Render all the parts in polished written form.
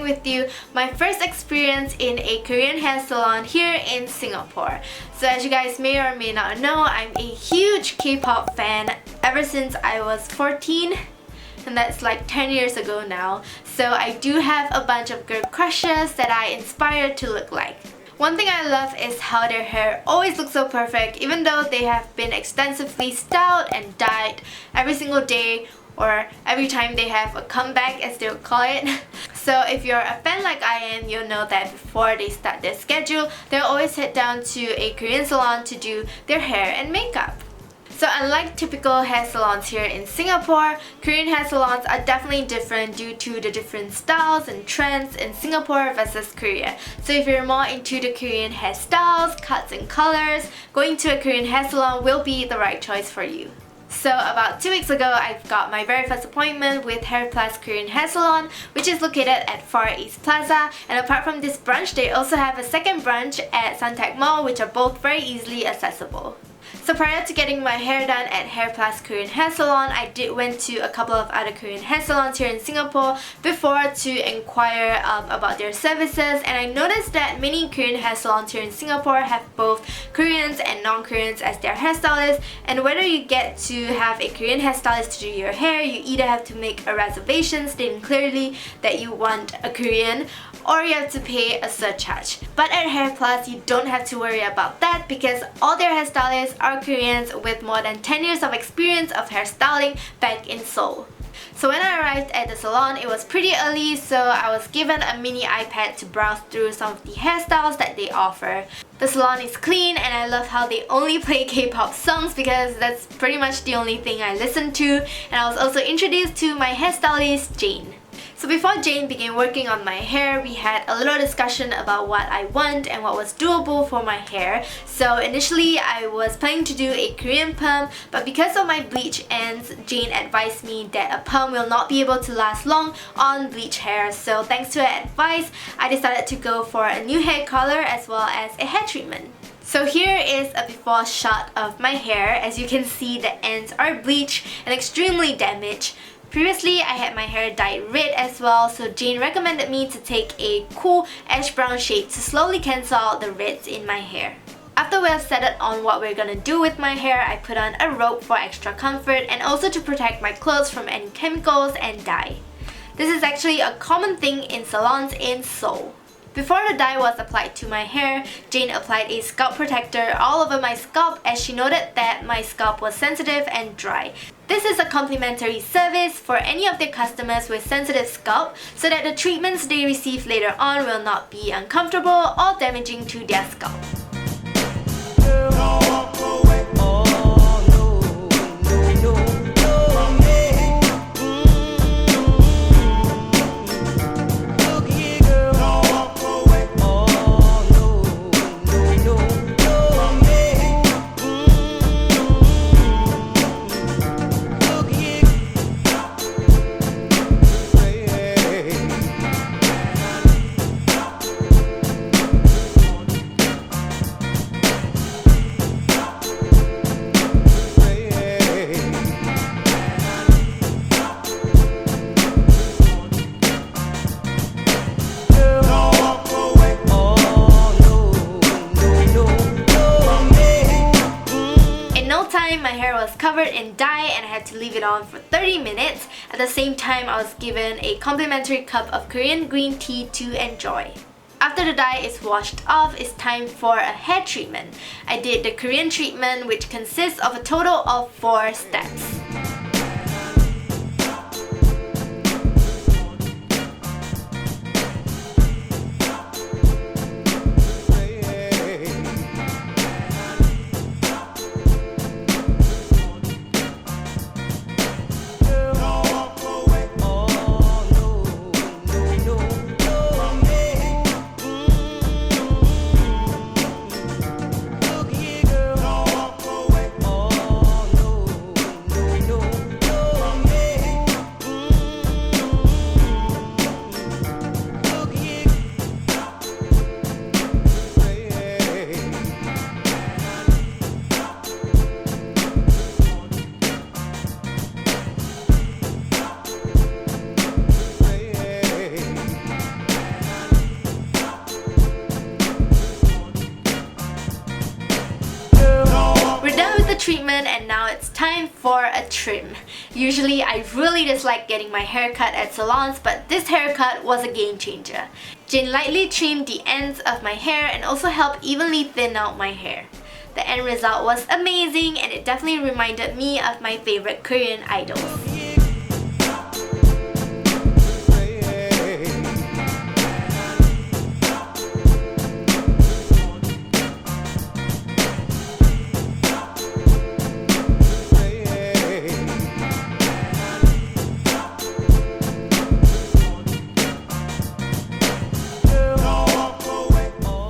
with you my first experience in a Korean hair salon here in Singapore. So as you guys may or may not know, I'm a huge K-pop fan ever since I was 14. And that's like 10 years ago now. So I do have a bunch of girl crushes that I inspire to look like. One thing I love is how their hair always looks so perfect, even though they have been extensively styled and dyed every single day or every time they have a comeback, as they'll call it. So if you're a fan like I am, you'll know that before they start their schedule, they'll always head down to a Korean salon to do their hair and makeup. So unlike typical hair salons here in Singapore, Korean hair salons are definitely different due to the different styles and trends in Singapore versus Korea. So if you're more into the Korean hairstyles, cuts and colors, going to a Korean hair salon will be the right choice for you. So about 2 weeks ago, I got my very first appointment with Hair Plus Korean Hair Salon, which is located at Far East Plaza. And apart from this branch, they also have a second branch at Suntec Mall, which are both very easily accessible. So prior to getting my hair done at Hair Plus Korean Hair Salon, I did went to a couple of other Korean hair salons here in Singapore before to inquire about their services, and I noticed that many Korean hair salons here in Singapore have both Koreans and non-Koreans as their hairstylists, and whether you get to have a Korean hairstylist to do your hair, you either have to make a reservation stating clearly that you want a Korean, or you have to pay a surcharge. But at Hair Plus, you don't have to worry about that because all their hairstylists are Koreans with more than 10 years of experience of hairstyling back in Seoul. So when I arrived at the salon, it was pretty early, so I was given a mini iPad to browse through some of the hairstyles that they offer. The salon is clean, and I love how they only play K-pop songs because that's pretty much the only thing I listen to. And I was also introduced to my hairstylist, Jane. So before Jane began working on my hair, we had a little discussion about what I want and what was doable for my hair. So initially, I was planning to do a Korean perm, but because of my bleach ends, Jane advised me that a perm will not be able to last long on bleach hair. So thanks to her advice, I decided to go for a new hair color as well as a hair treatment. So here is a before shot of my hair. As you can see, the ends are bleached and extremely damaged. Previously, I had my hair dyed red as well, so Jane recommended me to take a cool ash brown shade to slowly cancel out the reds in my hair. After we have settled on what we're gonna do with my hair, I put on a robe for extra comfort and also to protect my clothes from any chemicals and dye. This is actually a common thing in salons in Seoul. Before the dye was applied to my hair, Jane applied a scalp protector all over my scalp as she noted that my scalp was sensitive and dry. This is a complimentary service for any of their customers with sensitive scalp so that the treatments they receive later on will not be uncomfortable or damaging to their scalp. My hair was covered in dye and I had to leave it on for 30 minutes. At the same time, I was given a complimentary cup of Korean green tea to enjoy. After the dye is washed off, it's time for a hair treatment. I did the Korean treatment, which consists of a total of 4 steps. for a trim. Usually I really dislike getting my hair cut at salons, but this haircut was a game changer. Jane lightly trimmed the ends of my hair and also helped evenly thin out my hair. The end result was amazing, and it definitely reminded me of my favorite Korean idols.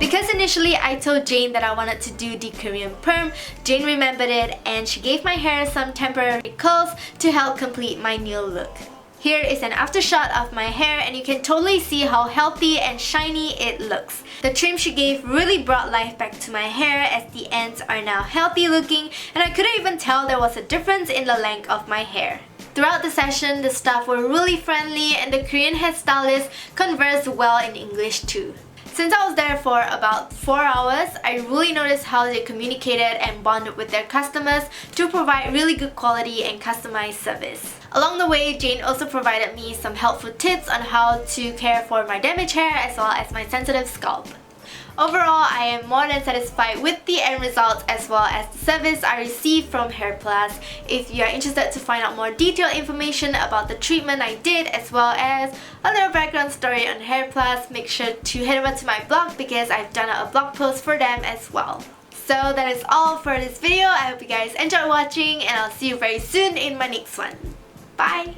Because initially I told Jane that I wanted to do the Korean perm, Jane remembered it and she gave my hair some temporary curls to help complete my new look. Here is an after shot of my hair, and you can totally see how healthy and shiny it looks. The trim she gave really brought life back to my hair, as the ends are now healthy looking, and I couldn't even tell there was a difference in the length of my hair. Throughout the session, the staff were really friendly and the Korean hairstylist conversed well in English too. Since I was there for about 4 hours, I really noticed how they communicated and bonded with their customers to provide really good quality and customized service. Along the way, Jane also provided me some helpful tips on how to care for my damaged hair as well as my sensitive scalp. Overall, I am more than satisfied with the end results as well as the service I received from Hair Plus. If you are interested to find out more detailed information about the treatment I did as well as a little background story on Hair Plus, make sure to head over to my blog because I've done a blog post for them as well. So that is all for this video. I hope you guys enjoyed watching, and I'll see you very soon in my next one. Bye!